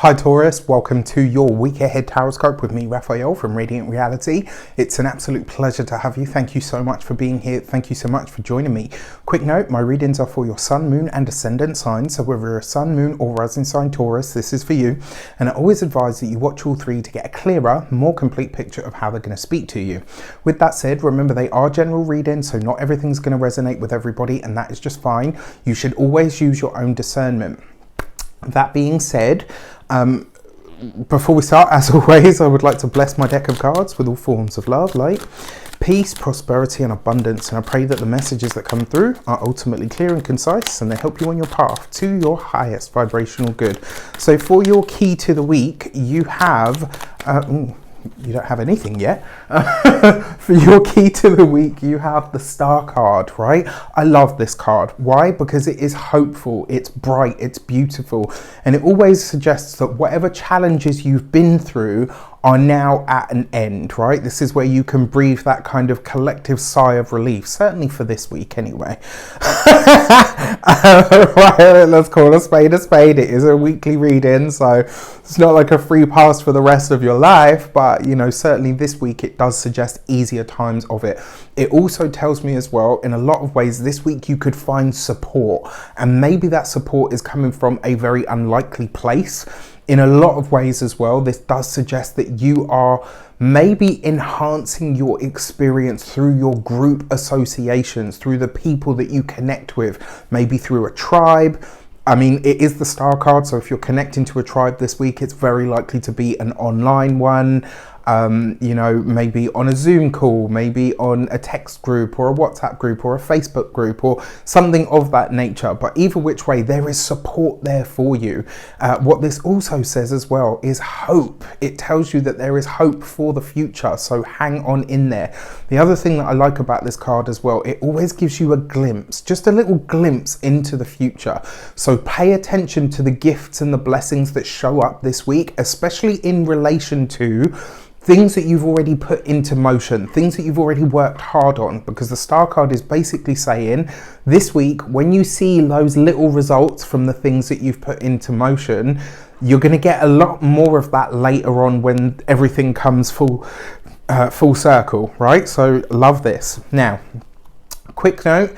Hi Taurus, welcome to your week ahead horoscope with me, Raphael from Reydiant Reality. It's an absolute pleasure to have you. Thank you so much for being here. Thank you so much for joining me. Quick note, my readings are for your sun, moon and ascendant signs. So whether you're a sun, moon or rising sign Taurus, this is for you. And I always advise that you watch all three to get a clearer, more complete picture of how they're going to speak to you. With that said, remember they are general readings, so not everything's going to resonate with everybody, and that is just fine. You should always use your own discernment. That being said, before we start, as always, I would like to bless my deck of cards with all forms of love, light, peace, prosperity and abundance. And I pray that the messages that come through are ultimately clear and concise and they help you on your path to your highest vibrational good. So for your key to the week, you have... you don't have anything yet. For your key to the week, you have the Star card, right? I love this card. Why? Because it is hopeful, it's bright, it's beautiful, and it always suggests that whatever challenges you've been through are now at an end, right? This is where you can breathe that kind of collective sigh of relief, certainly for this week anyway. Right, let's call a spade a spade. It is a weekly reading, so it's not like a free pass for the rest of your life, but you know, certainly this week it does suggest easier times of it. It also tells me as well, in a lot of ways, this week you could find support, and maybe that support is coming from a very unlikely place. In a lot of ways as well, this does suggest that you are maybe enhancing your experience through your group associations, through the people that you connect with, maybe through a tribe. I mean, it is the Star card, so if you're connecting to a tribe this week, it's very likely to be an online one. You know, maybe on a Zoom call, maybe on a text group or a WhatsApp group or a Facebook group or something of that nature. But either which way, there is support there for you. What this also says as well is hope. It tells you that there is hope for the future, so hang on in there. The other thing that I like about this card as well, it always gives you a glimpse, just a little glimpse into the future. So pay attention to the gifts and the blessings that show up this week, especially in relation to things that you've already put into motion, things that you've already worked hard on, because the Star card is basically saying this week, when you see those little results from the things that you've put into motion, you're going to get a lot more of that later on when everything comes full circle, right? So love this. Now, quick note,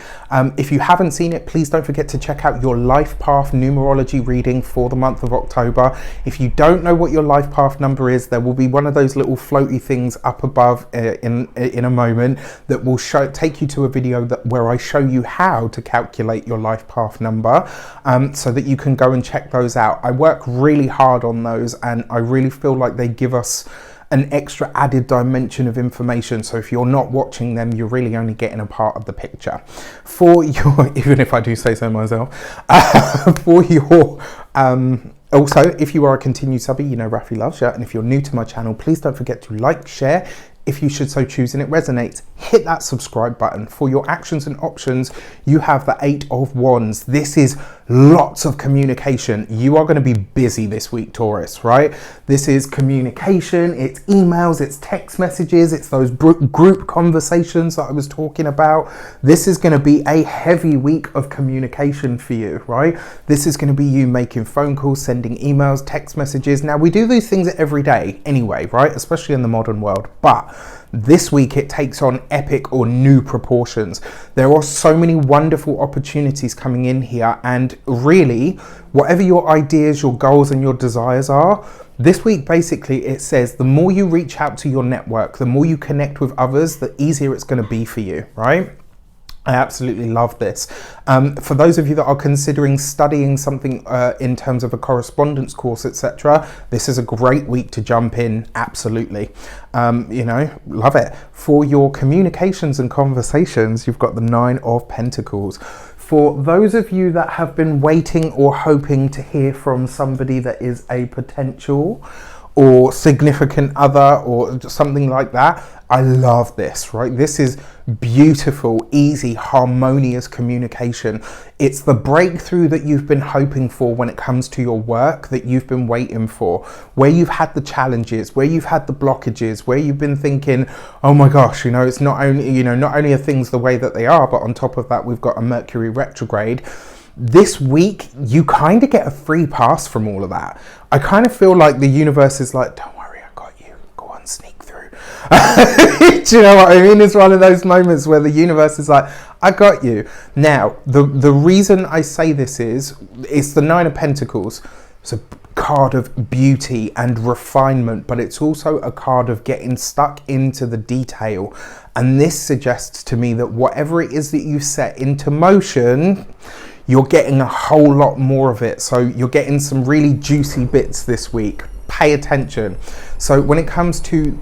if you haven't seen it, please don't forget to check out your life path numerology reading for the month of October. If you don't know what your life path number is, there will be one of those little floaty things up above in a moment that will take you to a video where I show you how to calculate your life path number, so that you can go and check those out. I work really hard on those and I really feel like they give us an extra added dimension of information. So if you're not watching them, you're really only getting a part of the picture. For your, even if I do say so myself, for your, also, if you are a continued subby, you know Rafi loves you. And if you're new to my channel, please don't forget to like, share, if you should so choose and it resonates. Hit that subscribe button. For your actions and options, you have the 8 of Wands. This is lots of communication. You are going to be busy this week, Taurus, right? This is communication, it's emails, it's text messages, it's those group conversations that I was talking about. This is going to be a heavy week of communication for you, right? This is going to be you making phone calls, sending emails, text messages. Now, we do these things every day anyway, right? Especially in the modern world. But this week it takes on epic or new proportions. There are so many wonderful opportunities coming in here, and really, whatever your ideas, your goals and your desires are, this week basically it says the more you reach out to your network, the more you connect with others, the easier it's going to be for you, right? I absolutely love this. For those of you that are considering studying something in terms of a correspondence course, etc., this is a great week to jump in. Absolutely. You know, love it. For your communications and conversations, you've got the 9 of Pentacles. For those of you that have been waiting or hoping to hear from somebody that is a potential or significant other or something like that, I love this, right? This is beautiful, easy, harmonious communication. It's the breakthrough that you've been hoping for when it comes to your work, that you've been waiting for, where you've had the challenges, where you've had the blockages, where you've been thinking, oh my gosh, you know, it's not only, you know, not only are things the way that they are, but on top of that, we've got a Mercury retrograde. this week you kind of get a free pass from all of that. I kind of feel like the universe is like, don't worry, I got you. Go on, sneak through. Do you know what I mean? It's one of those moments where the universe is like, I got you. Now, the reason I say this is, it's the Nine of Pentacles. It's a card of beauty and refinement, but it's also a card of getting stuck into the detail. And this suggests to me that whatever it is that you set into motion, you're getting a whole lot more of it. So you're getting some really juicy bits this week. Pay attention. So when it comes to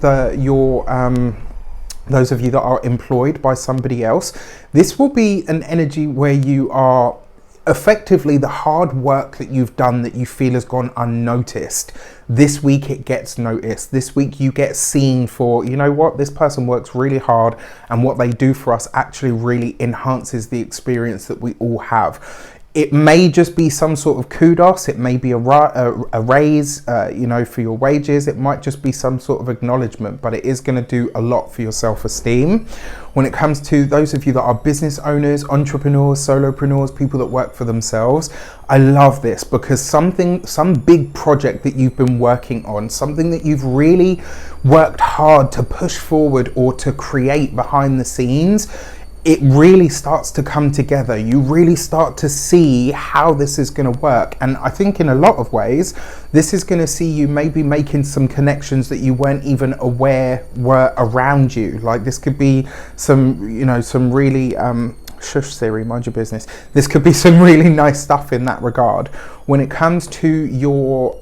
those of you that are employed by somebody else, this will be an energy where you are effectively, the hard work that you've done that you feel has gone unnoticed, this week it gets noticed. This week you get seen for, you know what, this person works really hard, and what they do for us actually really enhances the experience that we all have. It may just be some sort of kudos. It may be a raise, you know, for your wages. It might just be some sort of acknowledgement, but it is going to do a lot for your self-esteem. When it comes to those of you that are business owners, entrepreneurs, solopreneurs, people that work for themselves, I love this because some big project that you've been working on, something that you've really worked hard to push forward or to create behind the scenes, it really starts to come together. You really start to see how this is going to work. And I think in a lot of ways, this is going to see you maybe making some connections that you weren't even aware were around you. Like this could be some, you know, some really, shush Siri, mind your business. This could be some really nice stuff in that regard. When it comes to your,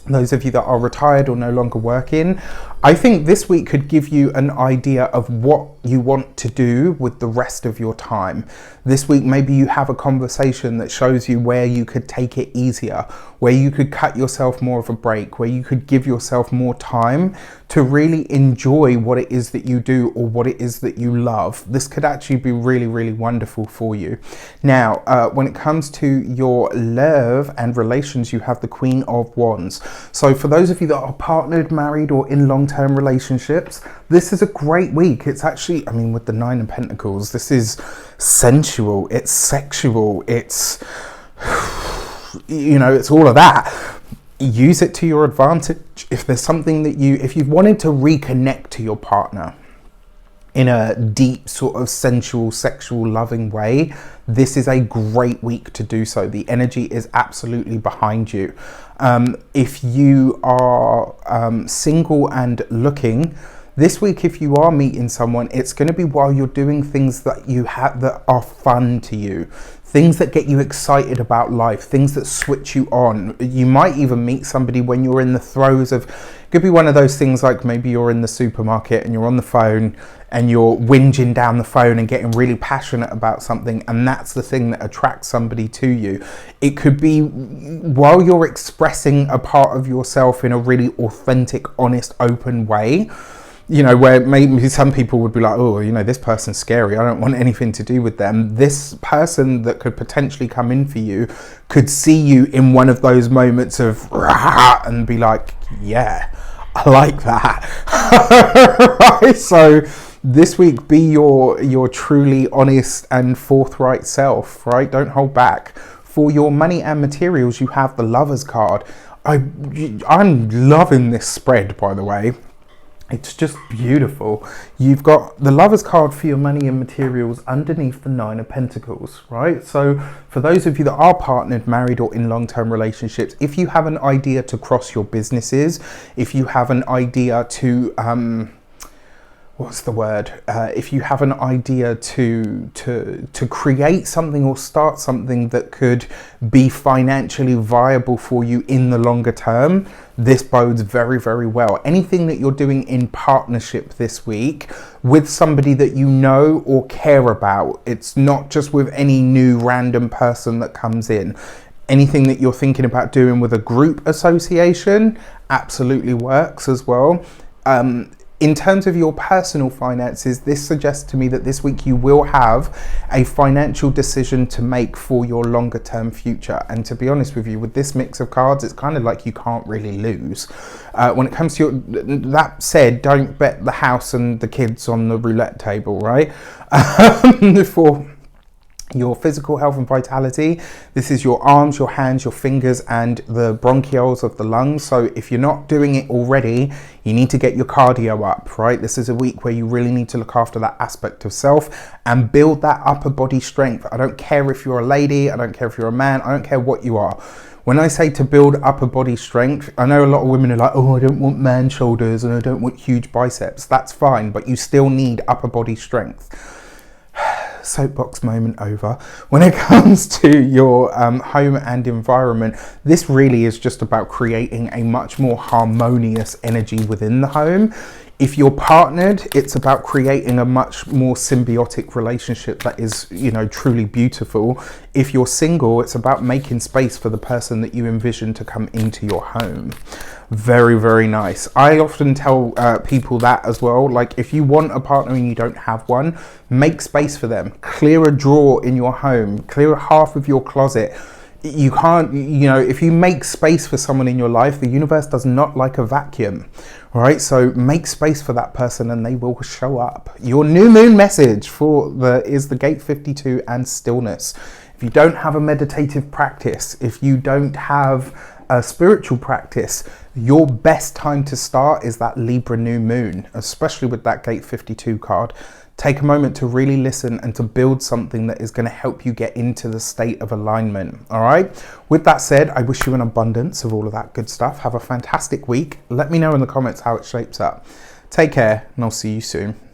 those of you that are retired or no longer working, I think this week could give you an idea of what you want to do with the rest of your time. This week, maybe you have a conversation that shows you where you could take it easier, where you could cut yourself more of a break, where you could give yourself more time to really enjoy what it is that you do or what it is that you love. This could actually be really, really wonderful for you. Now, when it comes to your love and relations, you have the Queen of Wands. So for those of you that are partnered, married, or in long-term relationships, this is a great week. It's actually, I mean, with the Nine of Pentacles, this is sensual, it's sexual, it's, you know, it's all of that. Use it to your advantage. If there's something that if you've wanted to reconnect to your partner in a deep sort of sensual, sexual, loving way, this is a great week to do so. The energy is absolutely behind you. If you are single and looking, this week, if you are meeting someone, it's going to be while you're doing things that you have that are fun to you, things that get you excited about life, things that switch you on. You might even meet somebody when you're in the throes of, it could be one of those things like maybe you're in the supermarket and you're on the phone and you're whinging down the phone and getting really passionate about something, and that's the thing that attracts somebody to you. It could be while you're expressing a part of yourself in a really authentic, honest, open way. You know, where maybe some people would be like, oh, you know, this person's scary, I don't want anything to do with them. This person that could potentially come in for you could see you in one of those moments of rah, and be like, yeah, I like that. Right? So this week, be your truly honest and forthright self, right? Don't hold back. For your money and materials, you have the Lovers card. I'm loving this spread, by the way. It's just beautiful. You've got the Lovers card for your money and materials underneath the Nine of Pentacles, right? So for those of you that are partnered, married, or in long-term relationships, if you have an idea to cross your businesses, if you have an idea to if you have an idea to create something or start something that could be financially viable for you in the longer term, this bodes very, very well. Anything that you're doing in partnership this week with somebody that you know or care about, it's not just with any new random person that comes in. Anything that you're thinking about doing with a group association absolutely works as well. In terms of your personal finances, this suggests to me that this week you will have a financial decision to make for your longer term future. And to be honest with you, with this mix of cards, it's kind of like you can't really lose. When it comes to that said, don't bet the house and the kids on the roulette table, right? Your physical health and vitality. This is your arms, your hands, your fingers, and the bronchioles of the lungs. So if you're not doing it already, you need to get your cardio up, right? This is a week where you really need to look after that aspect of self and build that upper body strength. I don't care if you're a lady, I don't care if you're a man, I don't care what you are. When I say to build upper body strength, I know a lot of women are like, oh, I don't want man shoulders and I don't want huge biceps. That's fine, but you still need upper body strength. Soapbox moment over. When it comes to your home and environment, this really is just about creating a much more harmonious energy within the home. If you're partnered, it's about creating a much more symbiotic relationship that is, you know, truly beautiful. If you're single, it's about making space for the person that you envision to come into your home. Very, very nice. I often tell people that as well. Like, if you want a partner and you don't have one, make space for them. Clear a drawer in your home. Clear half of your closet. You can't, you know, if you make space for someone in your life, the universe does not like a vacuum. All right, so make space for that person and they will show up. Your new moon message is the gate 52 and stillness. If you don't have a meditative practice, if you don't have a spiritual practice, your best time to start is that Libra new moon, especially with that gate 52 card. Take a moment to really listen and to build something that is going to help you get into the state of alignment. All right. With that said, I wish you an abundance of all of that good stuff. Have a fantastic week. Let me know in the comments how it shapes up. Take care and I'll see you soon.